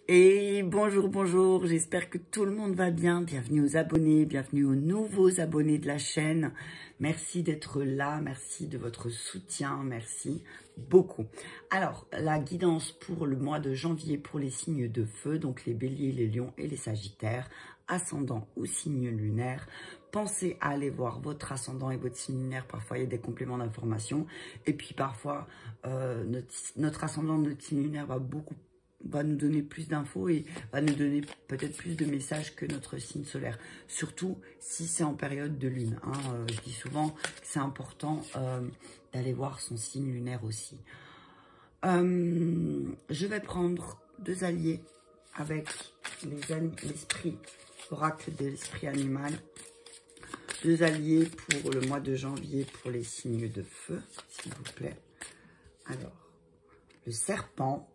Et bonjour, bonjour, j'espère que tout le monde va bien. Bienvenue aux abonnés, bienvenue aux nouveaux abonnés de la chaîne. Merci d'être là, merci de votre soutien, merci beaucoup. Alors, la guidance pour le mois de janvier pour les signes de feu, donc les béliers, les lions et les sagittaires, ascendant ou signe lunaire. Pensez à aller voir votre ascendant et votre signe lunaire. Parfois, il y a des compléments d'information. Et puis, parfois, notre ascendant, notre signe lunaire va nous donner plus d'infos et va nous donner peut-être plus de messages que notre signe solaire. Surtout si c'est en période de lune. Je dis souvent que c'est important d'aller voir son signe lunaire aussi. Je vais prendre deux alliés avec l'esprit, l'oracle de l'esprit animal. Deux alliés pour le mois de janvier pour les signes de feu, s'il vous plaît. Alors, le serpent.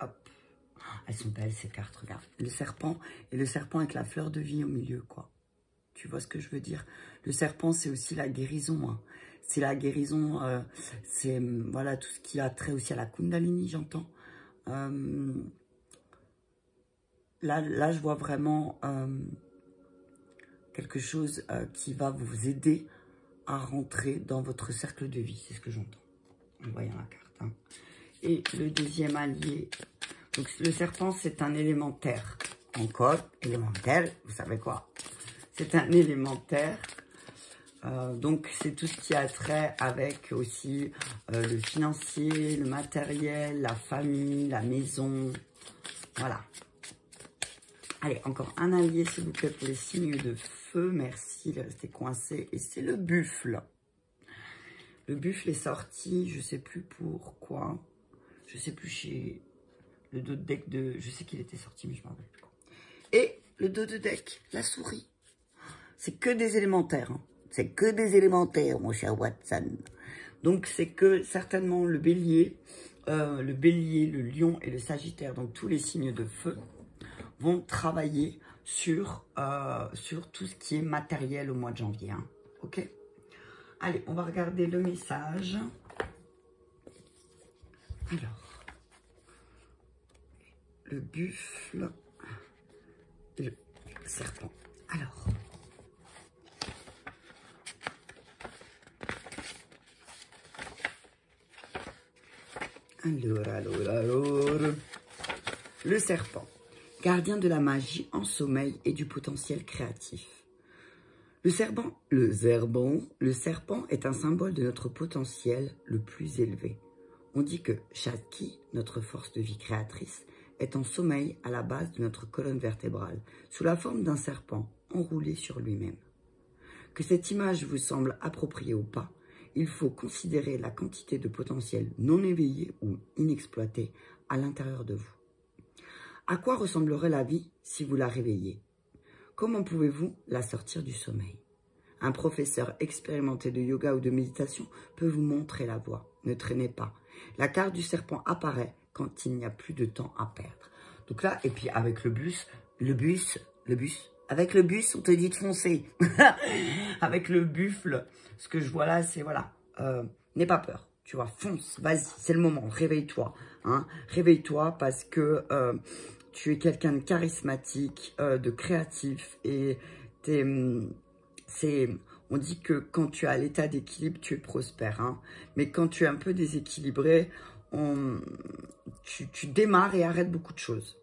Hop. Elles sont belles ces cartes, regarde. Le serpent et le serpent avec la fleur de vie au milieu, quoi. Tu vois ce que je veux dire? Le serpent, c'est aussi la guérison. Hein. C'est la guérison, c'est voilà tout ce qui a trait aussi à la Kundalini, j'entends. Là, je vois vraiment quelque chose qui va vous aider à rentrer dans votre cercle de vie. C'est ce que j'entends en voyant la carte. Hein. Et le deuxième allié, donc le serpent, c'est un élémentaire. Encore, élémentaire, vous savez quoi? C'est un élémentaire. Donc, c'est tout ce qui a trait avec aussi le financier, le matériel, la famille, la maison. Voilà. Allez, encore un allié, s'il vous plaît, pour les signes de feu. Merci, il est resté coincé. Et c'est le buffle. Le buffle est sorti, je ne sais plus pourquoi. Je ne sais plus chez le dos de deck de... Je sais qu'il était sorti, mais je ne me rappelle plus. Et le dos de deck, la souris. C'est que des élémentaires. Hein. C'est que des élémentaires, mon cher Watson. Donc, c'est que certainement le bélier, le lion et le sagittaire, donc tous les signes de feu, vont travailler sur tout ce qui est matériel au mois de janvier. Hein. Ok? Allez, on va regarder le message. Alors, le buffle et le serpent. Alors, le serpent, gardien de la magie en sommeil et du potentiel créatif. Le serpent est un symbole de notre potentiel le plus élevé. On dit que Shakti, notre force de vie créatrice, est en sommeil à la base de notre colonne vertébrale, sous la forme d'un serpent enroulé sur lui-même. Que cette image vous semble appropriée ou pas, il faut considérer la quantité de potentiel non éveillé ou inexploité à l'intérieur de vous. À quoi ressemblerait la vie si vous la réveillez? Comment pouvez-vous la sortir du sommeil? Un professeur expérimenté de yoga ou de méditation peut vous montrer la voie. Ne traînez pas. La carte du serpent apparaît quand il n'y a plus de temps à perdre. Donc là, et puis avec le bus, avec le bus, on te dit de foncer. Avec le buffle, ce que je vois là, c'est voilà, n'aie pas peur. Tu vois, fonce, vas-y, c'est le moment, réveille-toi. Hein, réveille-toi parce que tu es quelqu'un de charismatique, de créatif et on dit que quand tu as l'état d'équilibre, tu es prospère. Hein, mais quand tu es un peu déséquilibré, tu démarres et arrêtes beaucoup de choses.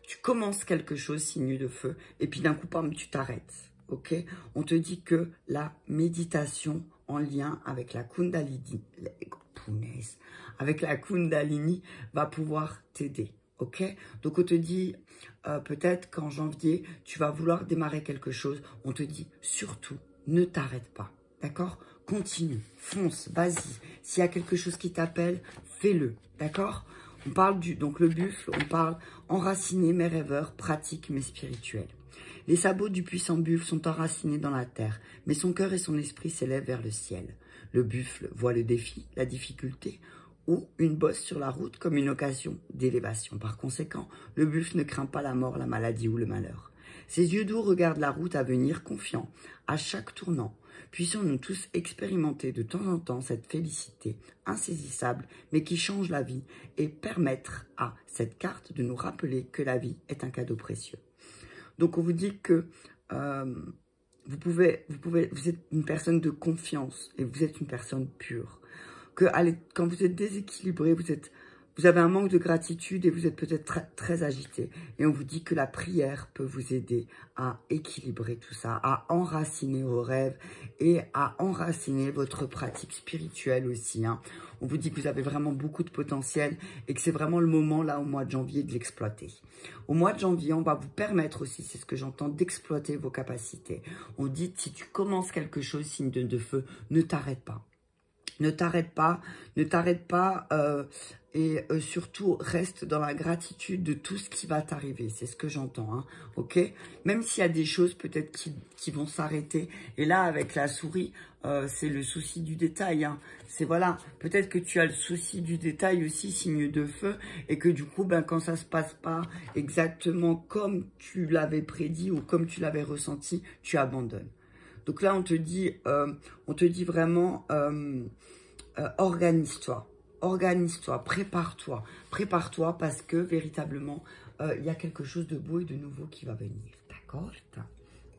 Tu commences quelque chose, signe de feu, et puis d'un coup, tu t'arrêtes. Ok? On te dit que la méditation en lien avec la Kundalini, va pouvoir t'aider. Ok? Donc on te dit peut-être qu'en janvier, tu vas vouloir démarrer quelque chose. On te dit surtout, ne t'arrête pas. D'accord? Continue, fonce, vas-y. S'il y a quelque chose qui t'appelle, fais-le. D'accord? On parle donc le buffle, on parle enraciné mais rêveur, pratique mais spirituel. Les sabots du puissant buffle sont enracinés dans la terre, mais son cœur et son esprit s'élèvent vers le ciel. Le buffle voit le défi, la difficulté ou une bosse sur la route comme une occasion d'élévation. Par conséquent, le buffle ne craint pas la mort, la maladie ou le malheur. Ses yeux doux regardent la route à venir, confiants. À chaque tournant, puissions-nous tous expérimenter de temps en temps cette félicité insaisissable, mais qui change la vie, et permettre à cette carte de nous rappeler que la vie est un cadeau précieux. Donc, on vous dit que vous êtes une personne de confiance et vous êtes une personne pure. Que quand vous êtes déséquilibré, vous avez un manque de gratitude et vous êtes peut-être très agité. Et on vous dit que la prière peut vous aider à équilibrer tout ça, à enraciner vos rêves et à enraciner votre pratique spirituelle aussi. Hein. On vous dit que vous avez vraiment beaucoup de potentiel et que c'est vraiment le moment là au mois de janvier de l'exploiter. Au mois de janvier, on va vous permettre aussi, c'est ce que j'entends, d'exploiter vos capacités. On dit si tu commences quelque chose, signe de feu, ne t'arrête pas. Ne t'arrête pas, et surtout reste dans la gratitude de tout ce qui va t'arriver. C'est ce que j'entends, hein, ok? Même s'il y a des choses peut-être qui vont s'arrêter. Et là, avec la souris, c'est le souci du détail. Hein. C'est voilà, peut-être que tu as le souci du détail aussi, signe de feu, et que du coup, ben, quand ça se passe pas exactement comme tu l'avais prédit ou comme tu l'avais ressenti, tu abandonnes. Donc là, on te dit vraiment, organise-toi, prépare-toi parce que véritablement, il y a quelque chose de beau et de nouveau qui va venir. D'accord?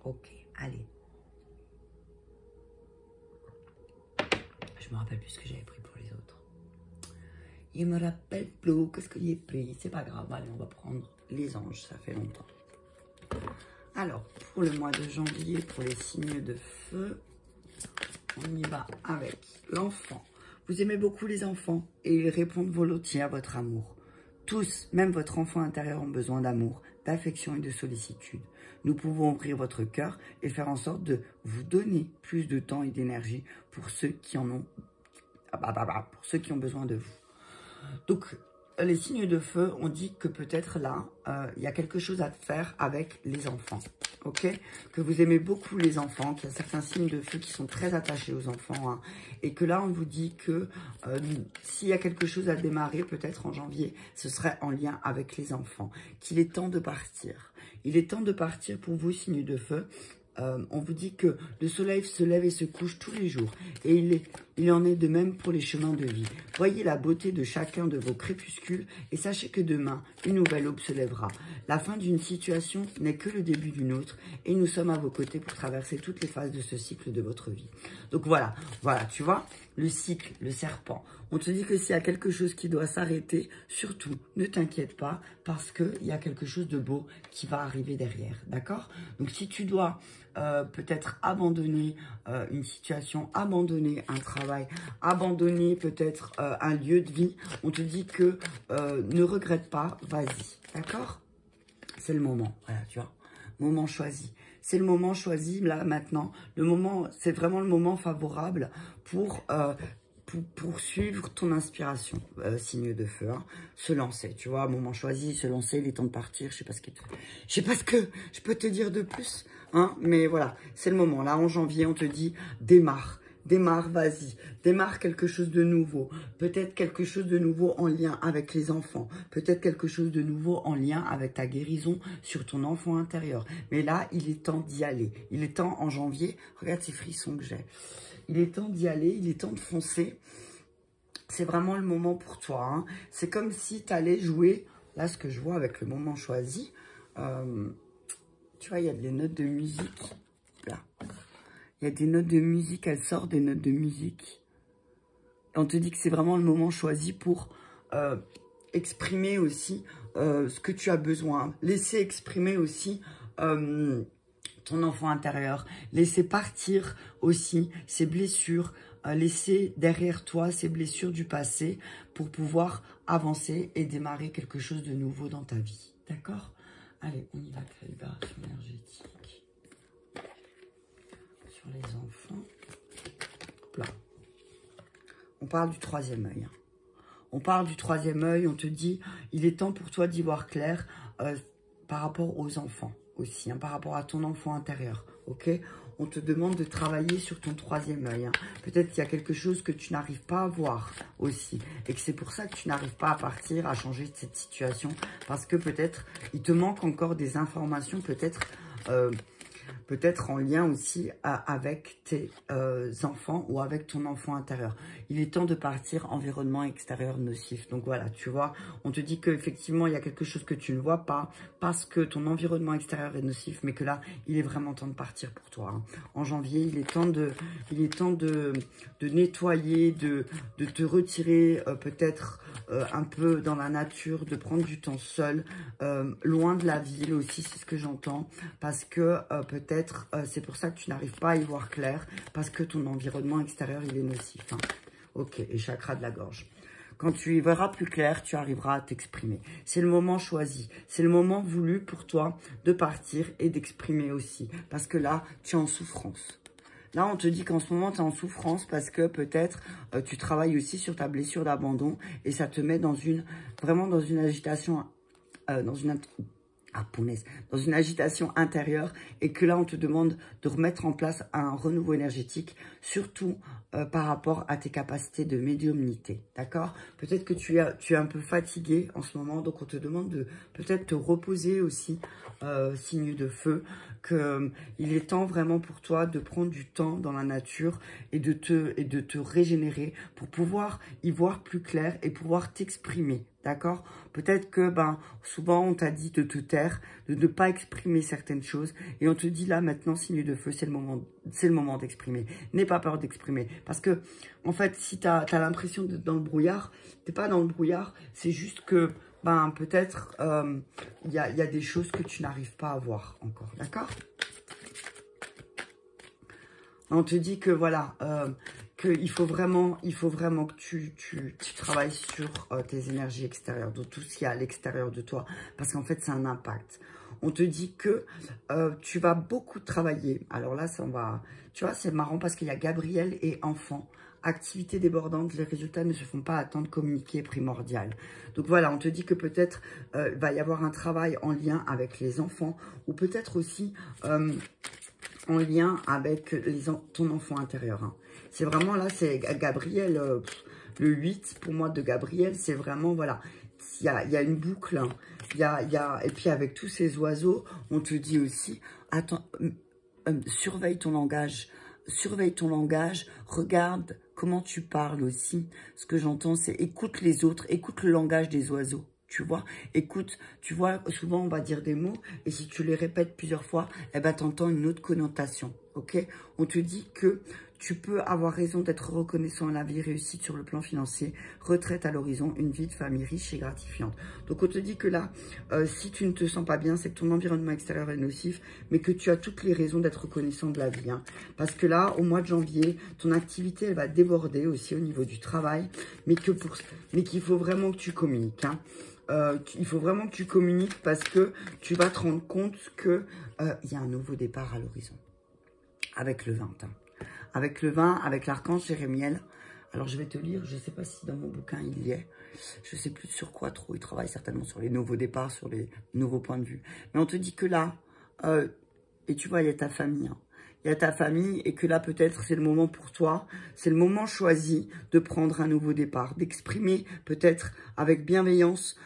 Ok, allez. Je me rappelle plus ce que j'avais pris pour les autres. Il me rappelle plus qu'est-ce que j'ai pris. C'est pas grave, allez, on va prendre les anges, ça fait longtemps. Alors, pour le mois de janvier, pour les signes de feu, on y va avec l'enfant. Vous aimez beaucoup les enfants et ils répondent volontiers à votre amour. Tous, même votre enfant intérieur, ont besoin d'amour, d'affection et de sollicitude. Nous pouvons ouvrir votre cœur et faire en sorte de vous donner plus de temps et d'énergie pour ceux qui en ont, pour ceux qui ont besoin de vous. Donc, les signes de feu, on dit que peut-être là, il y a quelque chose à faire avec les enfants, ok? Que vous aimez beaucoup les enfants, qu'il y a certains signes de feu qui sont très attachés aux enfants, hein, et que là, on vous dit que s'il y a quelque chose à démarrer, peut-être en janvier, ce serait en lien avec les enfants, qu'il est temps de partir. Il est temps de partir pour vous, signes de feu. On vous dit que le soleil se lève et se couche tous les jours. Et il en est de même pour les chemins de vie. Voyez la beauté de chacun de vos crépuscules et sachez que demain, une nouvelle aube se lèvera. La fin d'une situation n'est que le début d'une autre et nous sommes à vos côtés pour traverser toutes les phases de ce cycle de votre vie. Donc voilà, tu vois, le cycle, le serpent. On te dit que s'il y a quelque chose qui doit s'arrêter, surtout, ne t'inquiète pas parce qu'il y a quelque chose de beau qui va arriver derrière, d'accord? Donc si tu dois peut-être abandonner une situation, abandonner un travail, abandonner peut-être un lieu de vie, on te dit que ne regrette pas, vas-y, d'accord? C'est le moment, voilà, tu vois, moment choisi. C'est le moment choisi, là, maintenant. Le moment, c'est vraiment le moment favorable pour poursuivre ton inspiration, signe de feu, hein, se lancer, tu vois, moment choisi, se lancer, il est temps de partir, je sais pas ce que je peux te dire de plus, hein, mais voilà, c'est le moment, là, en janvier, on te dit, démarre, vas-y, démarre quelque chose de nouveau, peut-être quelque chose de nouveau en lien avec les enfants, peut-être quelque chose de nouveau en lien avec ta guérison sur ton enfant intérieur, mais là, il est temps d'y aller, il est temps en janvier, regarde ces frissons que j'ai. Il est temps d'y aller, il est temps de foncer. C'est vraiment le moment pour toi. Hein. C'est comme si tu allais jouer, là ce que je vois avec le moment choisi, tu vois, il y a des notes de musique. Là. Il y a des notes de musique, elles sortent des notes de musique. Et on te dit que c'est vraiment le moment choisi pour exprimer aussi ce que tu as besoin. Laisser exprimer aussi ton enfant intérieur, laisser partir aussi ces blessures, laisser derrière toi ces blessures du passé pour pouvoir avancer et démarrer quelque chose de nouveau dans ta vie. D'accord? Allez, on y va, calibration énergétique sur les enfants. Hop là. On parle du troisième œil. On parle du troisième œil, on te dit, il est temps pour toi d'y voir clair par rapport aux enfants. Aussi, hein, par rapport à ton enfant intérieur, ok? On te demande de travailler sur ton troisième œil. Hein. Peut-être qu'il y a quelque chose que tu n'arrives pas à voir aussi. Et que c'est pour ça que tu n'arrives pas à partir, à changer de cette situation. Parce que peut-être, il te manque encore des informations, peut-être peut-être en lien aussi avec tes enfants ou avec ton enfant intérieur. Il est temps de partir environnement extérieur nocif. Donc voilà, tu vois, on te dit qu'effectivement, il y a quelque chose que tu ne vois pas parce que ton environnement extérieur est nocif, mais que là, il est vraiment temps de partir pour toi. Hein. En janvier, il est temps de nettoyer, de te retirer peut-être un peu dans la nature, de prendre du temps seul, loin de la ville aussi, c'est ce que j'entends, parce que peut-être c'est pour ça que tu n'arrives pas à y voir clair, parce que ton environnement extérieur, il est nocif. Hein. Ok, et chakra de la gorge. Quand tu y verras plus clair, tu arriveras à t'exprimer. C'est le moment choisi, c'est le moment voulu pour toi de partir et d'exprimer aussi, parce que là, tu es en souffrance. Là, on te dit qu'en ce moment, tu es en souffrance parce que peut-être tu travailles aussi sur ta blessure d'abandon et ça te met vraiment dans une agitation, dans une agitation intérieure et que là, on te demande de remettre en place un renouveau énergétique, surtout par rapport à tes capacités de médiumnité, d'accord? Peut-être que tu es un peu fatigué en ce moment, donc on te demande de peut-être te reposer aussi, signe de feu, qu'il est temps vraiment pour toi de prendre du temps dans la nature et de te régénérer pour pouvoir y voir plus clair et pouvoir t'exprimer. D'accord? Peut-être que souvent on t'a dit de te taire, de ne pas exprimer certaines choses. Et on te dit là maintenant, signe de feu, c'est le moment d'exprimer. N'aie pas peur d'exprimer. Parce que, en fait, si tu as l'impression d'être dans le brouillard, tu n'es pas dans le brouillard. C'est juste que peut-être il y a des choses que tu n'arrives pas à voir encore. D'accord? On te dit que voilà, qu'il faut vraiment que tu travailles sur tes énergies extérieures, donc tout ce qu'il y a à l'extérieur de toi, parce qu'en fait, c'est un impact. On te dit que tu vas beaucoup travailler. Alors là, tu vois, c'est marrant parce qu'il y a Gabriel et enfant. Activité débordante, les résultats ne se font pas attendre, communiquer primordial. Donc voilà, on te dit que peut-être va y avoir un travail en lien avec les enfants ou peut-être aussi en lien avec ton enfant intérieur. Hein. C'est vraiment là, c'est Gabriel, le 8 pour moi de Gabriel, c'est vraiment, voilà, il y a une boucle. Hein. Et puis avec tous ces oiseaux, on te dit aussi, attends, surveille ton langage, regarde comment tu parles aussi. Ce que j'entends, c'est écoute les autres, écoute le langage des oiseaux. Tu vois, écoute, tu vois, souvent on va dire des mots et si tu les répètes plusieurs fois, tu entends une autre connotation, ok? On te dit que tu peux avoir raison d'être reconnaissant à la vie, réussite sur le plan financier, retraite à l'horizon, une vie de famille riche et gratifiante. Donc on te dit que là, si tu ne te sens pas bien, c'est que ton environnement extérieur est nocif, mais que tu as toutes les raisons d'être reconnaissant de la vie. Hein. Parce que là, au mois de janvier, ton activité, elle va déborder aussi au niveau du travail, mais qu'il faut vraiment que tu communiques. Hein. Il faut vraiment que tu communiques parce que tu vas te rendre compte qu'il y a un nouveau départ à l'horizon. Avec le 20. Hein. Avec le 20, avec l'archange Jérémiel. Alors, je vais te lire, je ne sais pas si dans mon bouquin il y est. Je ne sais plus sur quoi trop. Il travaille certainement sur les nouveaux départs, sur les nouveaux points de vue. Mais on te dit que là, et tu vois, il y a ta famille. Hein. Il y a ta famille et que là, peut-être, c'est le moment pour toi. C'est le moment choisi de prendre un nouveau départ, d'exprimer peut-être avec bienveillance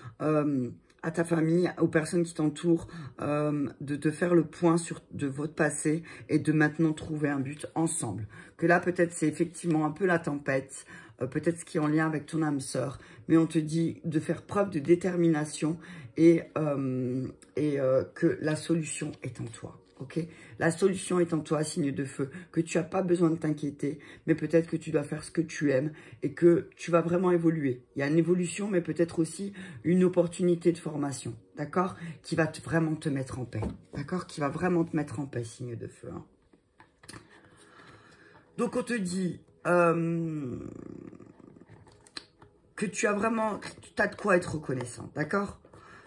à ta famille, aux personnes qui t'entourent, de te faire le point de votre passé et de maintenant trouver un but ensemble. Que là, peut-être, c'est effectivement un peu la tempête, peut-être ce qui est en lien avec ton âme sœur, mais on te dit de faire preuve de détermination et que la solution est en toi. Ok, la solution est en toi, signe de feu, que tu n'as pas besoin de t'inquiéter, mais peut-être que tu dois faire ce que tu aimes et que tu vas vraiment évoluer. Il y a une évolution, mais peut-être aussi une opportunité de formation, d'accord, qui va vraiment te mettre en paix, d'accord, qui va vraiment te mettre en paix, signe de feu. Hein. Donc, on te dit que tu as de quoi être reconnaissant, d'accord.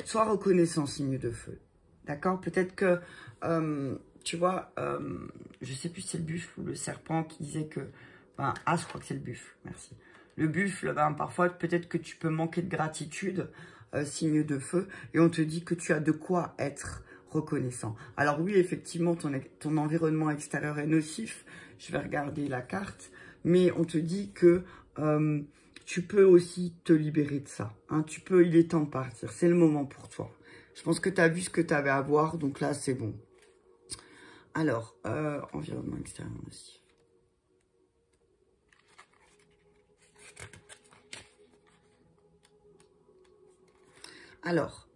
Sois reconnaissant, signe de feu. D'accord? Peut-être que, tu vois, je ne sais plus si c'est le buffle ou le serpent qui disait que... je crois que c'est le buffle, merci. Le buffle, parfois, peut-être que tu peux manquer de gratitude, signe de feu, et on te dit que tu as de quoi être reconnaissant. Alors oui, effectivement, ton environnement extérieur est nocif. Je vais regarder la carte, mais on te dit que... tu peux aussi te libérer de ça. Hein, il est temps de partir. C'est le moment pour toi. Je pense que tu as vu ce que tu avais à voir, donc là, c'est bon. Alors, environnement extérieur aussi. Alors,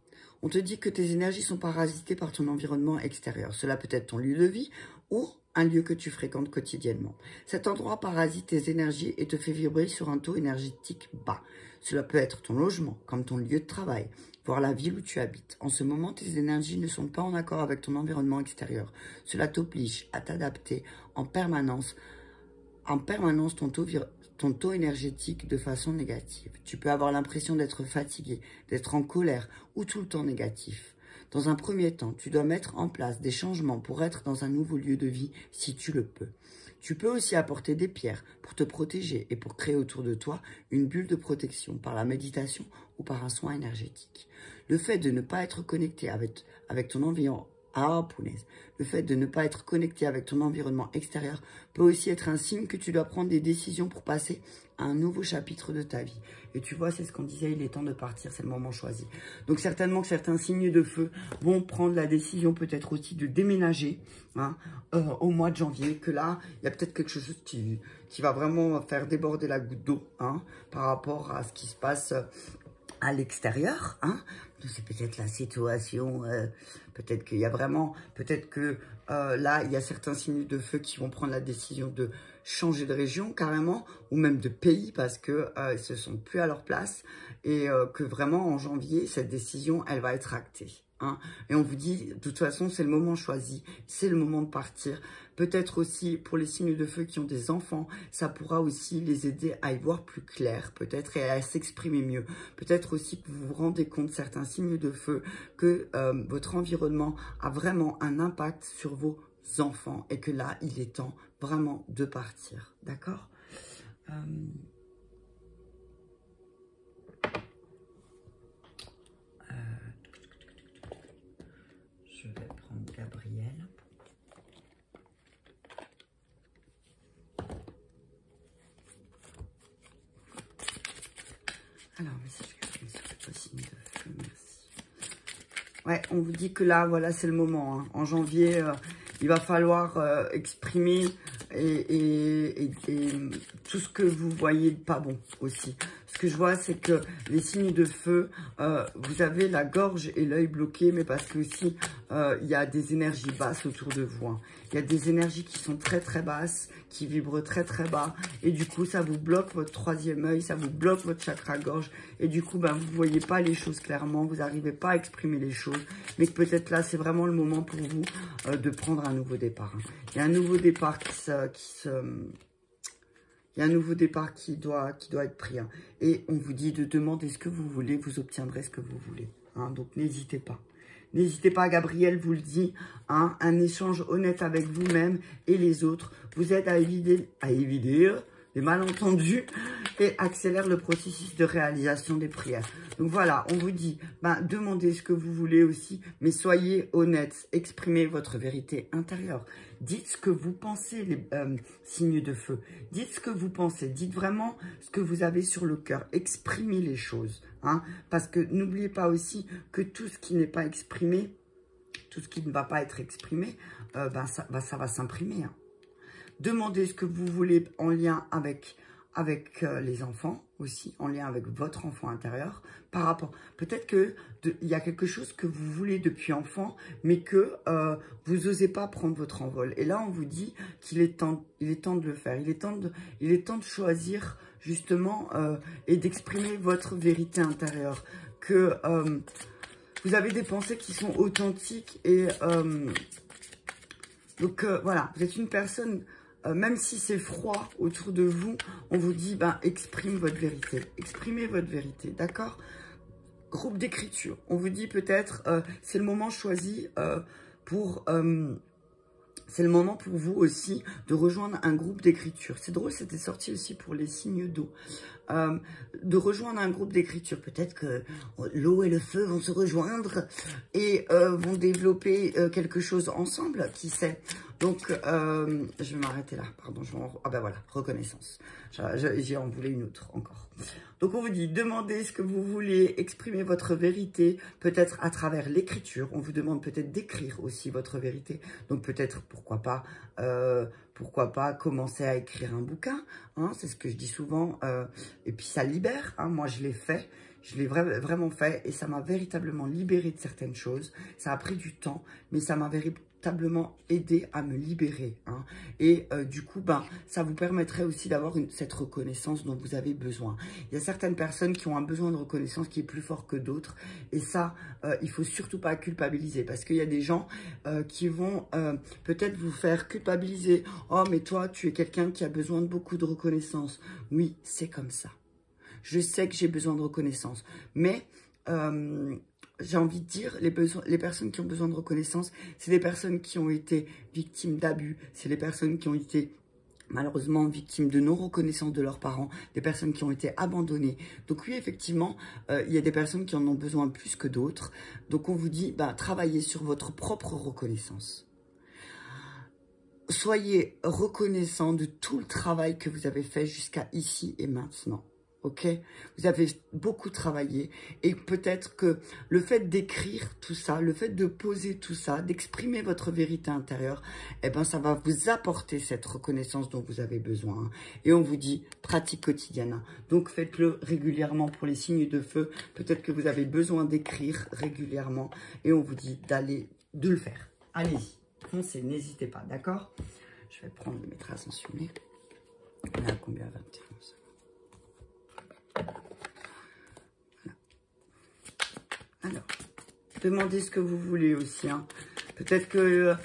on te dit que tes énergies sont parasitées par ton environnement extérieur. Cela peut être ton lieu de vie ou un lieu que tu fréquentes quotidiennement. Cet endroit parasite tes énergies et te fait vibrer sur un taux énergétique bas. Cela peut être ton logement, comme ton lieu de travail, voire la ville où tu habites. En ce moment, tes énergies ne sont pas en accord avec ton environnement extérieur. Cela t'oblige à t'adapter en permanence ton taux énergétique de façon négative. Tu peux avoir l'impression d'être fatigué, d'être en colère ou tout le temps négatif. Dans un premier temps, tu dois mettre en place des changements pour être dans un nouveau lieu de vie si tu le peux. Tu peux aussi apporter des pierres pour te protéger et pour créer autour de toi une bulle de protection par la méditation ou par un soin énergétique. Le fait de ne pas être connecté avec ton environnement, le fait de ne pas être connecté avec ton environnement extérieur peut aussi être un signe que tu dois prendre des décisions pour passer à un nouveau chapitre de ta vie. Et tu vois, c'est ce qu'on disait, il est temps de partir, c'est le moment choisi. Donc certainement que certains signes de feu vont prendre la décision peut-être aussi de déménager au mois de janvier, que là, il y a peut-être quelque chose qui va vraiment faire déborder la goutte d'eau par rapport à ce qui se passe à l'extérieur. C'est peut-être la situation, peut-être qu'il y a vraiment, peut-être que là, il y a certains signes de feu qui vont prendre la décision de changer de région carrément, ou même de pays, parce que ils se sentent plus à leur place, et que vraiment en janvier, cette décision, elle va être actée. Et on vous dit, de toute façon, c'est le moment choisi, c'est le moment de partir. Peut-être aussi, pour les signes de feu qui ont des enfants, ça pourra aussi les aider à y voir plus clair, peut-être, et à s'exprimer mieux. Peut-être aussi que vous vous rendez compte, certains signes de feu, que votre environnement a vraiment un impact sur vos enfants, et que là, il est temps vraiment de partir. D'accord ? Je vais prendre Gabriel. Alors, message Gabriel, c'est pas signe de feu, merci. Ouais, on vous dit que là, voilà, c'est le moment. En janvier, il va falloir exprimer et tout ce que vous voyez de pas bon aussi. Ce que je vois, c'est que les signes de feu, vous avez la gorge et l'œil bloqués, mais parce que aussi, il y a des énergies basses autour de vous. Il y a des énergies qui sont très très basses, qui vibrent très très bas, et du coup, ça vous bloque votre troisième œil, ça vous bloque votre chakra gorge, et du coup, ben, vous ne voyez pas les choses clairement, vous n'arrivez pas à exprimer les choses, mais que peut-être là, c'est vraiment le moment pour vous de prendre un nouveau départ. Il y a un nouveau départ il y a un nouveau départ qui doit être pris. Et on vous dit de demander ce que vous voulez, vous obtiendrez ce que vous voulez. Donc, n'hésitez pas. N'hésitez pas, Gabriel vous le dit, un échange honnête avec vous-même et les autres vous aide à éviter les malentendus et accélère le processus de réalisation des prières. Donc voilà, on vous dit, demandez ce que vous voulez aussi, mais soyez honnête, exprimez votre vérité intérieure. Dites ce que vous pensez, les signes de feu. Dites ce que vous pensez, dites vraiment ce que vous avez sur le cœur. Exprimez les choses, parce que n'oubliez pas aussi que tout ce qui n'est pas exprimé, tout ce qui ne va pas être exprimé, ça va s'imprimer. Demandez ce que vous voulez en lien avec les enfants aussi, en lien avec votre enfant intérieur, par rapport, peut-être que il y a quelque chose que vous voulez depuis enfant, mais que vous n'osez pas prendre votre envol. Et là, on vous dit qu'il est temps de le faire. Il est temps de choisir justement et d'exprimer votre vérité intérieure. Que vous avez des pensées qui sont authentiques et donc voilà, vous êtes une personne. Même si c'est froid autour de vous, on vous dit, exprime votre vérité. Exprimez votre vérité, d'accord? Groupe d'écriture. On vous dit peut-être, c'est le moment choisi c'est le moment pour vous aussi de rejoindre un groupe d'écriture. C'est drôle, c'était sorti aussi pour les signes d'eau. De rejoindre un groupe d'écriture. Peut-être que l'eau et le feu vont se rejoindre et vont développer quelque chose ensemble, qui sait. Donc, je vais m'arrêter là. Pardon, ah ben voilà, reconnaissance. J'en voulais une autre encore. Donc, on vous dit, demandez ce que vous voulez, exprimez votre vérité, peut-être à travers l'écriture. On vous demande peut-être d'écrire aussi votre vérité. Donc, peut-être, pourquoi pas commencer à écrire un bouquin. Hein, c'est ce que je dis souvent. Et puis, ça libère. Hein, moi, je l'ai fait. Je l'ai vraiment fait et ça m'a véritablement libéré de certaines choses. Ça a pris du temps, mais ça m'a véritablement aidé à me libérer. Hein. Et du coup, ça vous permettrait aussi d'avoir cette reconnaissance dont vous avez besoin. Il y a certaines personnes qui ont un besoin de reconnaissance qui est plus fort que d'autres. Et ça, il faut surtout pas culpabiliser parce qu'il y a des gens qui vont peut-être vous faire culpabiliser. « Oh, mais toi, tu es quelqu'un qui a besoin de beaucoup de reconnaissance. » Oui, c'est comme ça. Je sais que j'ai besoin de reconnaissance, mais j'ai envie de dire, les personnes qui ont besoin de reconnaissance, c'est des personnes qui ont été victimes d'abus, c'est des personnes qui ont été malheureusement victimes de non-reconnaissance de leurs parents, des personnes qui ont été abandonnées. Donc oui, effectivement, il y a des personnes qui en ont besoin plus que d'autres. Donc on vous dit, travaillez sur votre propre reconnaissance. Soyez reconnaissant de tout le travail que vous avez fait jusqu'à ici et maintenant. Ok, vous avez beaucoup travaillé et peut-être que le fait d'écrire tout ça, le fait de poser tout ça, d'exprimer votre vérité intérieure, ça va vous apporter cette reconnaissance dont vous avez besoin. Et on vous dit pratique quotidienne. Donc faites-le régulièrement pour les signes de feu. Peut-être que vous avez besoin d'écrire régulièrement et on vous dit de le faire. Allez-y, foncez, n'hésitez pas, d'accord? Je vais prendre mes traces en fumée. On est à combien? 21. Alors, demandez ce que vous voulez aussi. Hein. Peut-être que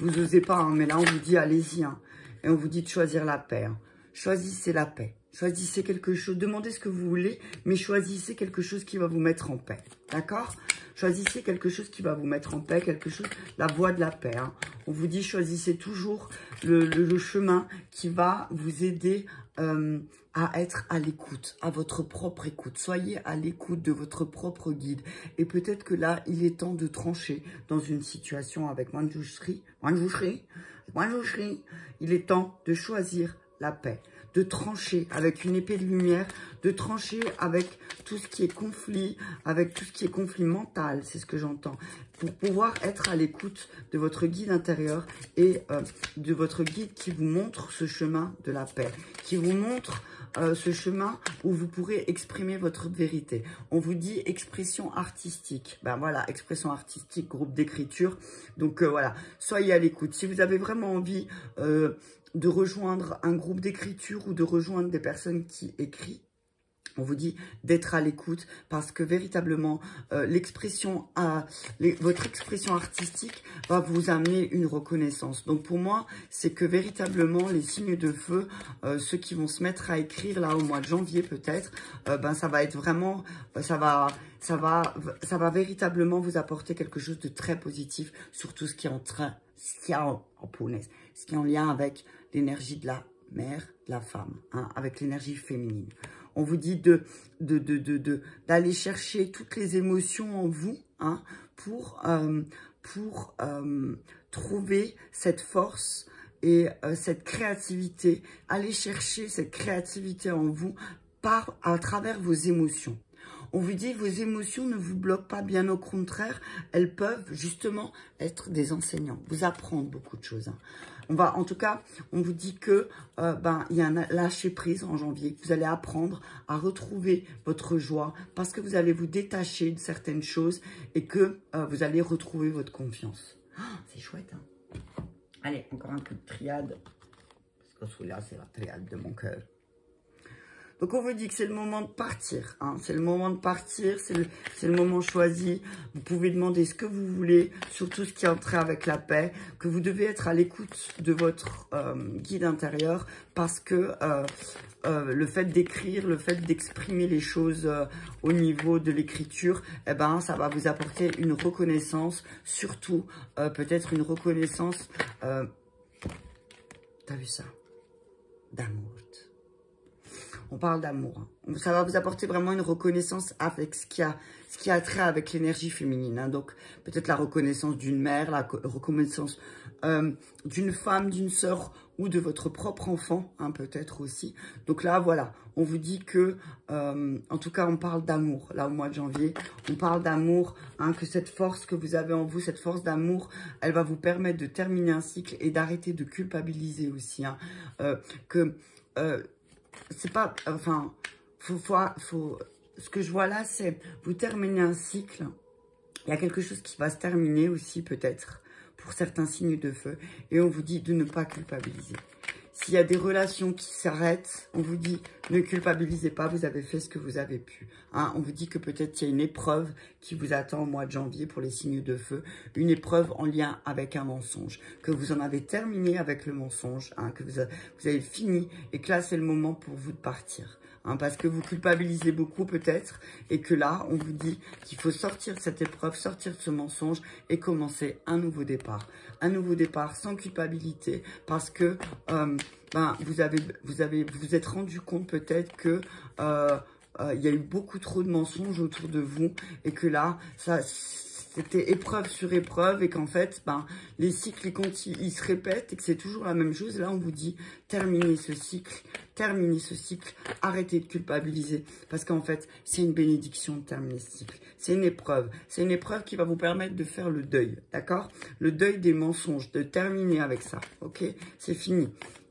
vous n'osez pas, hein, mais là, on vous dit, allez-y. Hein, et on vous dit de choisir la paix. Hein. Choisissez la paix. Choisissez quelque chose. Demandez ce que vous voulez, mais choisissez quelque chose qui va vous mettre en paix. D'accord? Choisissez quelque chose qui va vous mettre en paix, quelque chose, la voie de la paix. Hein. On vous dit, choisissez toujours le chemin qui va vous aider à être à l'écoute, à votre propre écoute. Soyez à l'écoute de votre propre guide. Et peut-être que là, il est temps de trancher dans une situation avec Manjushri. Il est temps de choisir la paix, de trancher avec une épée de lumière, de trancher avec tout ce qui est conflit, avec tout ce qui est conflit mental, c'est ce que j'entends, pour pouvoir être à l'écoute de votre guide intérieur et de votre guide qui vous montre ce chemin de la paix, qui vous montre ce chemin où vous pourrez exprimer votre vérité. On vous dit expression artistique. Ben voilà, expression artistique, groupe d'écriture. Donc voilà, soyez à l'écoute. Si vous avez vraiment envie de rejoindre un groupe d'écriture ou de rejoindre des personnes qui écrivent, on vous dit d'être à l'écoute parce que véritablement, votre expression artistique va vous amener une reconnaissance. Donc pour moi, c'est que véritablement, les signes de feu, ceux qui vont se mettre à écrire là au mois de janvier peut-être, ça va être vraiment, ça va véritablement vous apporter quelque chose de très positif sur tout ce qui est en lien avec l'énergie de la mère, de la femme, hein, avec l'énergie féminine. On vous dit d'aller chercher toutes les émotions en vous, hein, pour trouver cette force et cette créativité. Allez chercher cette créativité en vous à travers vos émotions. On vous dit, vos émotions ne vous bloquent pas, bien au contraire, elles peuvent justement être des enseignants, vous apprendre beaucoup de choses. Hein. En tout cas, on vous dit que il y a un lâcher prise en janvier, que vous allez apprendre à retrouver votre joie parce que vous allez vous détacher de certaines choses et que vous allez retrouver votre confiance. Oh, c'est chouette, hein. Allez, encore un peu de triade, parce que celui-là, c'est la triade de mon cœur. Donc, on vous dit que c'est le moment de partir. Hein. C'est le moment de partir, c'est le moment choisi. Vous pouvez demander ce que vous voulez, surtout ce qui est entré avec la paix, que vous devez être à l'écoute de votre guide intérieur parce que le fait d'écrire, le fait d'exprimer les choses au niveau de l'écriture, ça va vous apporter une reconnaissance, surtout peut-être une reconnaissance, t'as vu ça, d'amour. On parle d'amour. Hein. Ça va vous apporter vraiment une reconnaissance avec ce qui a trait avec l'énergie féminine. Hein. Donc, peut-être la reconnaissance d'une mère, la reconnaissance d'une femme, d'une sœur ou de votre propre enfant, hein, peut-être aussi. Donc là, voilà, on vous dit que, en tout cas, on parle d'amour, là, au mois de janvier. On parle d'amour, hein, que cette force que vous avez en vous, cette force d'amour, elle va vous permettre de terminer un cycle et d'arrêter de culpabiliser aussi. Hein, c'est pas, enfin, ce que je vois là, c'est vous terminez un cycle. Il y a quelque chose qui va se terminer aussi, peut-être, pour certains signes de feu. Et on vous dit de ne pas culpabiliser. S'il y a des relations qui s'arrêtent, on vous dit ne culpabilisez pas, vous avez fait ce que vous avez pu. Hein, on vous dit que peut-être il y a une épreuve qui vous attend au mois de janvier pour les signes de feu. Une épreuve en lien avec un mensonge. Que vous en avez terminé avec le mensonge, hein, que vous avez fini et que là c'est le moment pour vous de partir. Hein, parce que vous culpabilisez beaucoup peut-être et que là, on vous dit qu'il faut sortir de cette épreuve, sortir de ce mensonge et commencer un nouveau départ. Un nouveau départ sans culpabilité parce que vous vous êtes rendu compte peut-être que il y a eu beaucoup trop de mensonges autour de vous et que là, c'était épreuve sur épreuve et qu'en fait, les cycles, ils se répètent et que c'est toujours la même chose. Là, on vous dit, terminez ce cycle, arrêtez de culpabiliser. Parce qu'en fait, c'est une bénédiction de terminer ce cycle. C'est une épreuve qui va vous permettre de faire le deuil, d'accord? Le deuil des mensonges, de terminer avec ça, ok? C'est fini.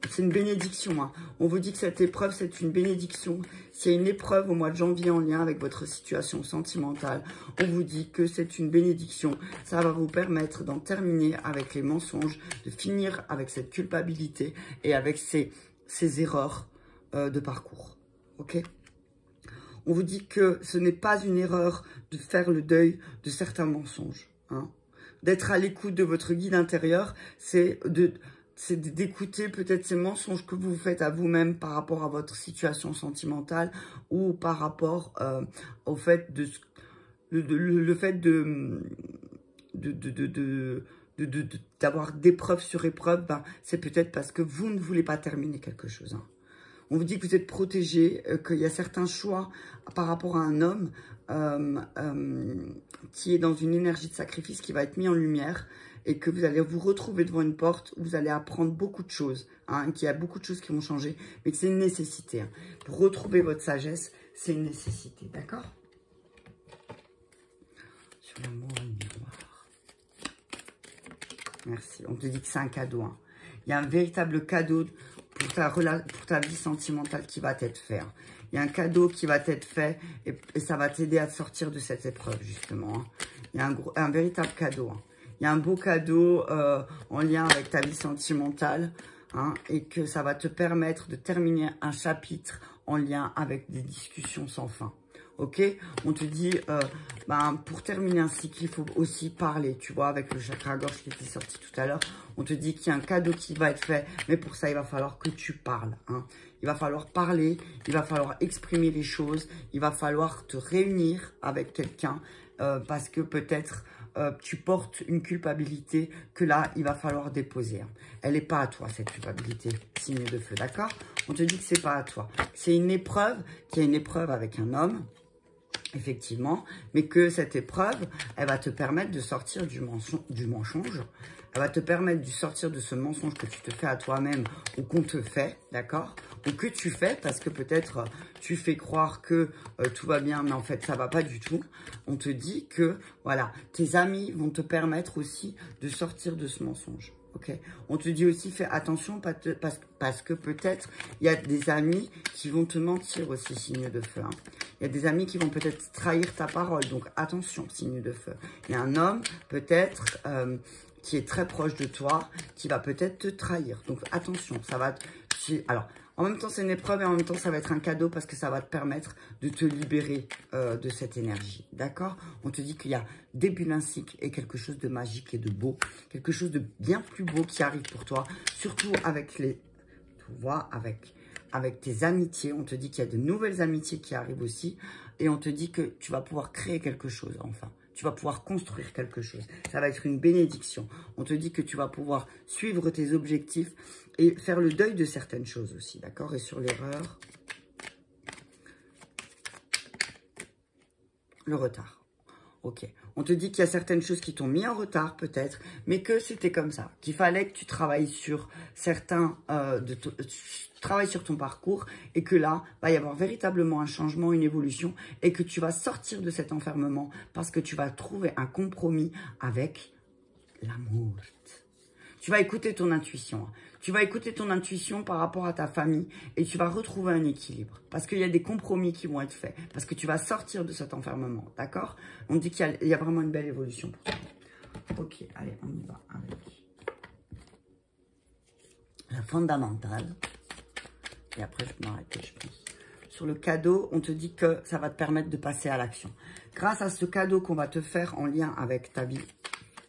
C'est une bénédiction. Hein. On vous dit que cette épreuve, c'est une bénédiction. S'il y a une épreuve au mois de janvier en lien avec votre situation sentimentale, on vous dit que c'est une bénédiction. Ça va vous permettre d'en terminer avec les mensonges, de finir avec cette culpabilité et avec ces erreurs de parcours. Ok ? On vous dit que ce n'est pas une erreur de faire le deuil de certains mensonges. Hein. D'être à l'écoute de votre guide intérieur, c'est d'écouter peut-être ces mensonges que vous faites à vous-même par rapport à votre situation sentimentale ou par rapport au fait d'avoir d'épreuve sur épreuve, c'est peut-être parce que vous ne voulez pas terminer quelque chose. Hein. On vous dit que vous êtes protégé, qu'il y a certains choix par rapport à un homme qui est dans une énergie de sacrifice qui va être mis en lumière et que vous allez vous retrouver devant une porte où vous allez apprendre beaucoup de choses, hein, qu'il y a beaucoup de choses qui vont changer, mais que c'est une nécessité. Hein. Pour retrouver votre sagesse, c'est une nécessité, d'accord? Sur l'amour et le miroir. Merci. On te dit que c'est un cadeau. Hein. Il y a un véritable cadeau pour ta vie sentimentale qui va t'être fait. Hein. Il y a un cadeau qui va t'être fait et ça va t'aider à sortir de cette épreuve, justement. Hein. Il y a un véritable cadeau. Hein. Il y a un beau cadeau en lien avec ta vie sentimentale, hein, et que ça va te permettre de terminer un chapitre en lien avec des discussions sans fin. Ok? On te dit, pour terminer un cycle, il faut aussi parler, tu vois, avec le chakra-gorge qui était sorti tout à l'heure. On te dit qu'il y a un cadeau qui va être fait, mais pour ça, il va falloir que tu parles. Hein. Il va falloir parler, il va falloir exprimer les choses, il va falloir te réunir avec quelqu'un, parce que peut-être tu portes une culpabilité que là, il va falloir déposer. Hein. Elle n'est pas à toi, cette culpabilité, signe de feu, d'accord? On te dit que c'est pas à toi. C'est une épreuve, qu'il y a une épreuve avec un homme, effectivement, mais que cette épreuve, elle va te permettre de sortir du mensonge. Elle va te permettre de sortir de ce mensonge que tu te fais à toi-même ou qu'on te fait, d'accord? Ou que tu fais parce que peut-être tu fais croire que tout va bien, mais en fait, ça va pas du tout. On te dit que, voilà, tes amis vont te permettre aussi de sortir de ce mensonge. Okay. On te dit aussi, fais attention parce que peut-être il y a des amis qui vont te mentir aussi, signe de feu. Hein. Il y a des amis qui vont peut-être trahir ta parole, donc attention, signe de feu. Il y a un homme peut-être qui est très proche de toi, qui va peut-être te trahir. Donc attention, ça va... Alors, en même temps, c'est une épreuve et en même temps, ça va être un cadeau parce que ça va te permettre de te libérer de cette énergie. D'accord? On te dit qu'il y a début d'un cycle et quelque chose de magique et de beau. Quelque chose de bien plus beau qui arrive pour toi. Surtout avec les... Tu vois, avec tes amitiés. On te dit qu'il y a de nouvelles amitiés qui arrivent aussi. Et on te dit que tu vas pouvoir créer quelque chose, enfin. Tu vas pouvoir construire quelque chose. Ça va être une bénédiction. On te dit que tu vas pouvoir suivre tes objectifs et faire le deuil de certaines choses aussi, d'accord? Et sur l'erreur, Le retard. Ok. On te dit qu'il y a certaines choses qui t'ont mis en retard, peut-être, mais que c'était comme ça. Qu'il fallait que tu travailles sur certains travailles sur ton parcours et que là, va y avoir véritablement un changement, une évolution et que tu vas sortir de cet enfermement parce que tu vas trouver un compromis avec l'amour. Tu vas écouter ton intuition. Tu vas écouter ton intuition par rapport à ta famille et tu vas retrouver un équilibre. Parce qu'il y a des compromis qui vont être faits. Parce que tu vas sortir de cet enfermement. D'accord? On dit qu'il y a vraiment une belle évolution pour toi. Ok, allez, on y va avec la fondamentale. Et après, je vais m'arrêter, je pense. Sur le cadeau, on te dit que ça va te permettre de passer à l'action. Grâce à ce cadeau qu'on va te faire en lien avec ta vie,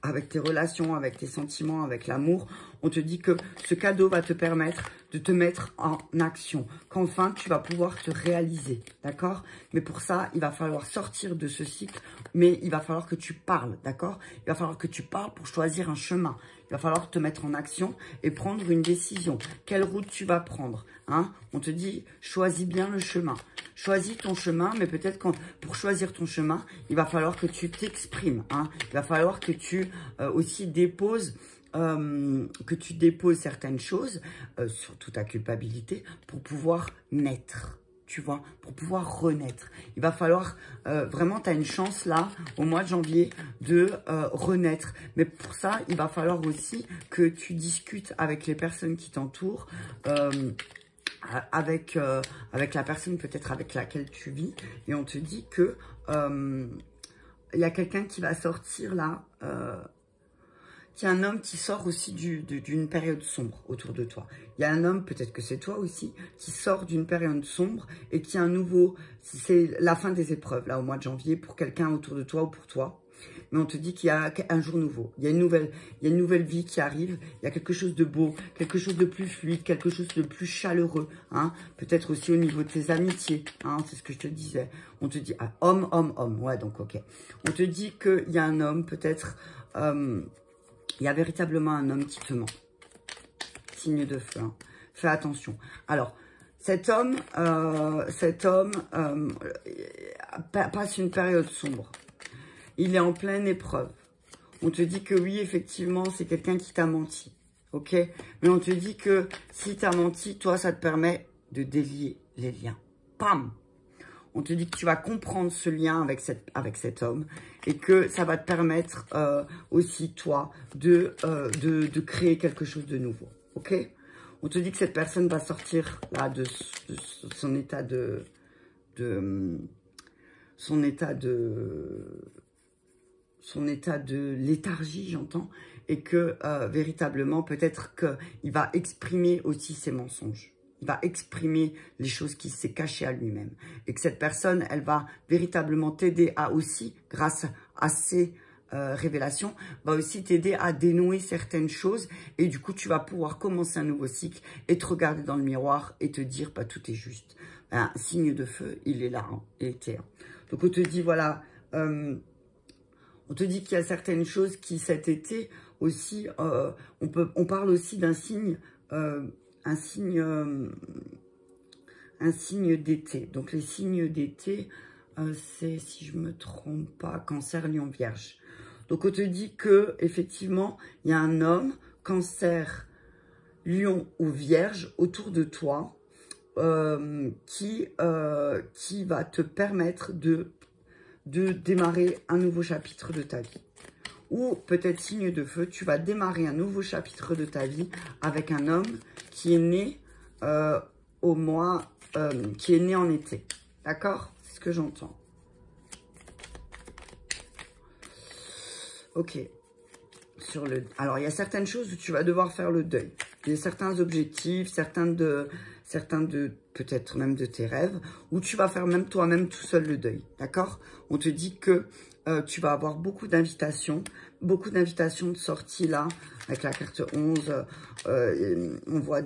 avec tes relations, avec tes sentiments, avec l'amour, on te dit que ce cadeau va te permettre de te mettre en action, qu'enfin tu vas pouvoir te réaliser, d'accord? Mais pour ça, il va falloir sortir de ce cycle, mais il va falloir que tu parles, d'accord? Il va falloir que tu parles pour choisir un chemin. Il va falloir te mettre en action et prendre une décision. Quelle route tu vas prendre, hein? On te dit, choisis bien le chemin. Choisis ton chemin, mais peut-être pour choisir ton chemin, il va falloir que tu t'exprimes, hein? Il va falloir que tu aussi déposes certaines choses, surtout ta culpabilité, pour pouvoir naître, tu vois, pour pouvoir renaître. Il va falloir, vraiment, tu as une chance là, au mois de janvier, de renaître. Mais pour ça, il va falloir aussi que tu discutes avec les personnes qui t'entourent, avec la personne peut-être avec laquelle tu vis. Et on te dit que il y a quelqu'un qui va sortir là, il y a un homme qui sort aussi d'une période sombre autour de toi. Il y a un homme, peut-être que c'est toi aussi, qui sort d'une période sombre et qui a un nouveau... C'est la fin des épreuves, là, au mois de janvier, pour quelqu'un autour de toi ou pour toi. Mais on te dit qu'il y a un jour nouveau. Il y a une nouvelle vie qui arrive. Il y a quelque chose de beau, quelque chose de plus fluide, quelque chose de plus chaleureux. Hein. Peut-être aussi au niveau de tes amitiés. Hein, c'est ce que je te disais. On te dit homme, homme, homme. Ouais, donc ok. On te dit qu'il y a un homme, peut-être... il y a véritablement un homme qui te ment. Signe de feu. Hein. Fais attention. Alors, cet homme passe une période sombre. Il est en pleine épreuve. On te dit que oui, effectivement, c'est quelqu'un qui t'a menti. Ok? Mais on te dit que si t'as menti, toi, ça te permet de délier les liens. Pam! On te dit que tu vas comprendre ce lien avec cet homme et que ça va te permettre aussi, toi, de créer quelque chose de nouveau. Ok? On te dit que cette personne va sortir là, de son état de léthargie, j'entends, et que véritablement, peut-être qu'il va exprimer aussi ses mensonges. Il va exprimer les choses qui s'est cachées à lui-même. Et que cette personne, elle va véritablement t'aider à aussi, grâce à ces révélations, va aussi t'aider à dénouer certaines choses. Et du coup, tu vas pouvoir commencer un nouveau cycle et te regarder dans le miroir et te dire, bah, tout est juste. Un signe de feu, il est là, hein, il était. Hein. Donc, on te dit, voilà, on te dit qu'il y a certaines choses qui, cet été, aussi, on parle aussi d'un signe... un signe d'été. Donc, les signes d'été, c'est, si je me trompe pas, Cancer, Lion, Vierge. Donc, on te dit que effectivement, il y a un homme, Cancer, Lion ou Vierge, autour de toi, qui va te permettre de démarrer un nouveau chapitre de ta vie. Ou peut-être signe de feu, tu vas démarrer un nouveau chapitre de ta vie avec un homme qui est né qui est né en été. D'accord? C'est ce que j'entends. Ok. Alors, il y a certaines choses où tu vas devoir faire le deuil. Il y a certains objectifs, certains de peut-être même de tes rêves, où tu vas faire même toi-même tout seul le deuil. D'accord? On te dit que tu vas avoir beaucoup d'invitations de sortie là, avec la carte 11. On voit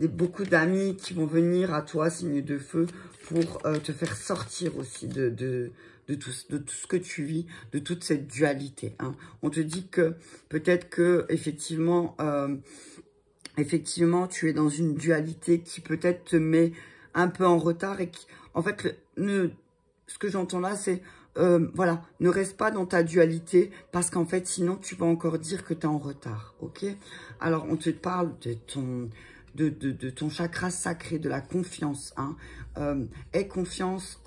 beaucoup d'amis qui vont venir à toi, signe de feu, pour te faire sortir aussi de tout ce que tu vis, de toute cette dualité. Hein. On te dit que peut-être que effectivement, tu es dans une dualité qui peut-être te met un peu en retard et qui, en fait, ce que j'entends là, c'est, voilà, ne reste pas dans ta dualité, parce qu'en fait, sinon, tu vas encore dire que tu es en retard, ok? Alors, on te parle de ton chakra sacré, de la confiance, hein. Aie confiance,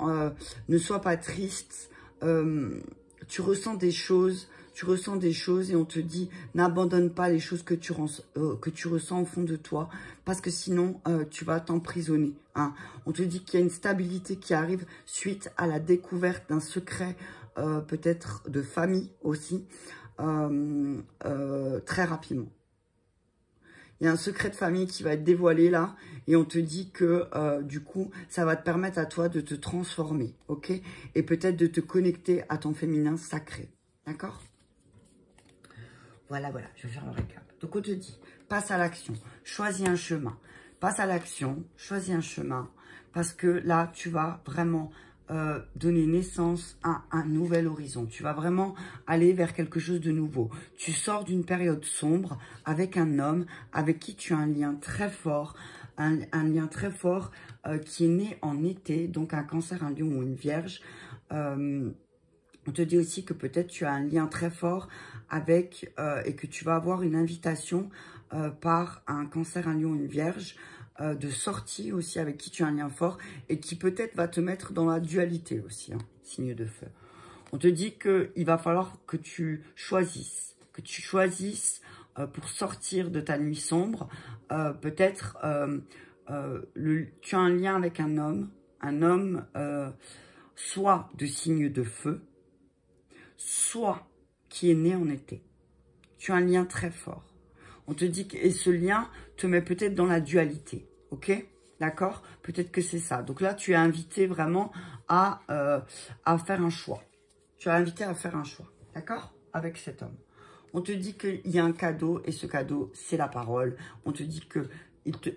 ne sois pas triste, tu ressens des choses, et on te dit, n'abandonne pas les choses que tu ressens au fond de toi, parce que sinon, tu vas t'emprisonner, hein. On te dit qu'il y a une stabilité qui arrive suite à la découverte d'un secret, peut-être de famille aussi, très rapidement. Il y a un secret de famille qui va être dévoilé là, et on te dit que du coup, ça va te permettre à toi de te transformer, ok? Et peut-être de te connecter à ton féminin sacré, d'accord? Voilà, voilà, je vais faire le récap. Donc on te dit, passe à l'action, choisis un chemin. Passe à l'action, choisis un chemin, parce que là, tu vas vraiment donner naissance à un nouvel horizon. Tu vas vraiment aller vers quelque chose de nouveau. Tu sors d'une période sombre avec un homme avec qui tu as un lien très fort, un lien très fort qui est né en été, donc un cancer, un lion ou une vierge. On te dit aussi que peut-être tu as un lien très fort avec et que tu vas avoir une invitation par un cancer, un lion, une vierge, de sortie aussi avec qui tu as un lien fort et qui peut-être va te mettre dans la dualité aussi, hein, signe de feu. On te dit qu'il va falloir que tu choisisses, pour sortir de ta nuit sombre. Peut-être tu as un lien avec un homme soit de signe de feu, soit qui est né en été. Tu as un lien très fort. On te dit que et ce lien te met peut-être dans la dualité, ok? D'accord? Peut-être que c'est ça. Donc là, tu es invité vraiment à faire un choix. Tu es invité à faire un choix, d'accord? Avec cet homme. On te dit qu'il y a un cadeau, et ce cadeau, c'est la parole. On te dit que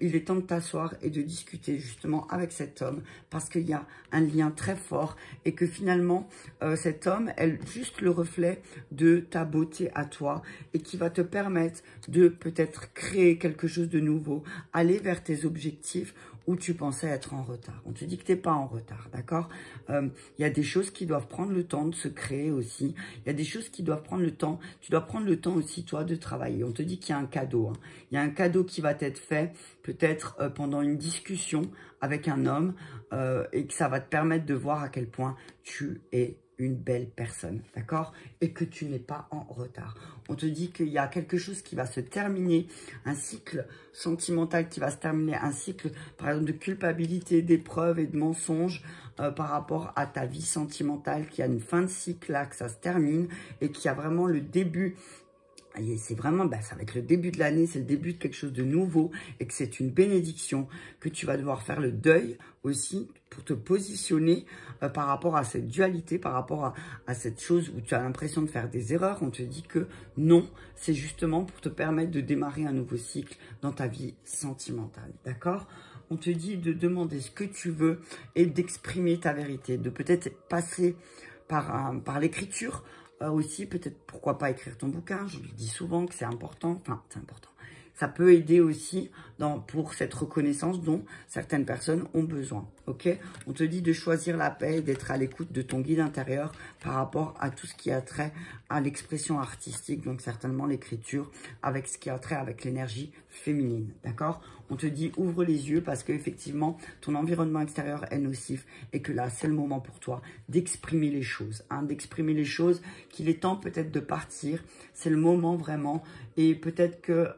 il est temps de t'asseoir et de discuter justement avec cet homme, parce qu'il y a un lien très fort et que finalement, cet homme est juste le reflet de ta beauté à toi et qui va te permettre de peut-être créer quelque chose de nouveau, aller vers tes objectifs où tu pensais être en retard. On te dit que tu n'es pas en retard, d'accord? Il y a des choses qui doivent prendre le temps de se créer aussi. Il y a des choses qui doivent prendre le temps. Tu dois prendre le temps aussi, toi, de travailler. On te dit qu'il y a un cadeau, hein. Il y a un cadeau qui va t'être fait, peut-être pendant une discussion avec un homme, et que ça va te permettre de voir à quel point tu es une belle personne, d'accord? Et que tu n'es pas en retard. On te dit qu'il y a quelque chose qui va se terminer, un cycle sentimental qui va se terminer, un cycle, par exemple, de culpabilité, d'épreuves et de mensonges par rapport à ta vie sentimentale, qui a une fin de cycle là, que ça se termine, et qui a vraiment le début. C'est vraiment, ça va être le début de l'année, c'est le début de quelque chose de nouveau et que c'est une bénédiction, que tu vas devoir faire le deuil aussi pour te positionner par rapport à cette dualité, par rapport à cette chose où tu as l'impression de faire des erreurs. On te dit que non, c'est justement pour te permettre de démarrer un nouveau cycle dans ta vie sentimentale, d'accord? On te dit de demander ce que tu veux et d'exprimer ta vérité, de peut-être passer par l'écriture, aussi, peut-être, pourquoi pas écrire ton bouquin. Je le dis souvent que c'est important. Enfin, c'est important. Ça peut aider aussi pour cette reconnaissance dont certaines personnes ont besoin. Ok? On te dit de choisir la paix et d'être à l'écoute de ton guide intérieur par rapport à tout ce qui a trait à l'expression artistique, donc certainement l'écriture, avec ce qui a trait avec l'énergie féminine. D'accord? On te dit ouvre les yeux parce qu'effectivement, ton environnement extérieur est nocif et que là, c'est le moment pour toi d'exprimer les choses. Hein, d'exprimer les choses, qu'il est temps peut-être de partir. C'est le moment vraiment. Et peut-être que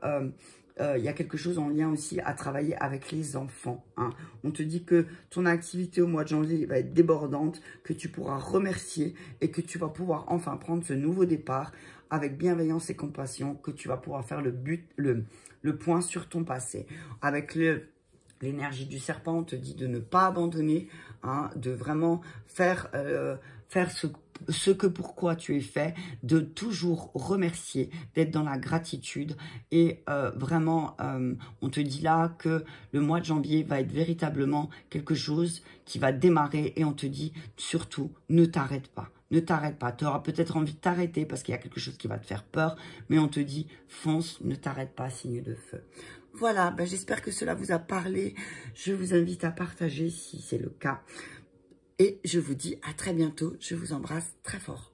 il y a quelque chose en lien aussi à travailler avec les enfants. Hein. On te dit que ton activité au mois de janvier va être débordante, que tu pourras remercier et que tu vas pouvoir enfin prendre ce nouveau départ avec bienveillance et compassion, que tu vas pouvoir faire le point sur ton passé. Avec l'énergie du serpent, on te dit de ne pas abandonner, hein, de vraiment faire ce que pourquoi tu es fait, de toujours remercier, d'être dans la gratitude. Et vraiment, on te dit là que le mois de janvier va être véritablement quelque chose qui va démarrer. Et on te dit surtout, ne t'arrête pas. Ne t'arrête pas. Tu auras peut-être envie de t'arrêter parce qu'il y a quelque chose qui va te faire peur. Mais on te dit, fonce, ne t'arrête pas, signe de feu. Voilà, j'espère que cela vous a parlé. Je vous invite à partager si c'est le cas. Et je vous dis à très bientôt. Je vous embrasse très fort.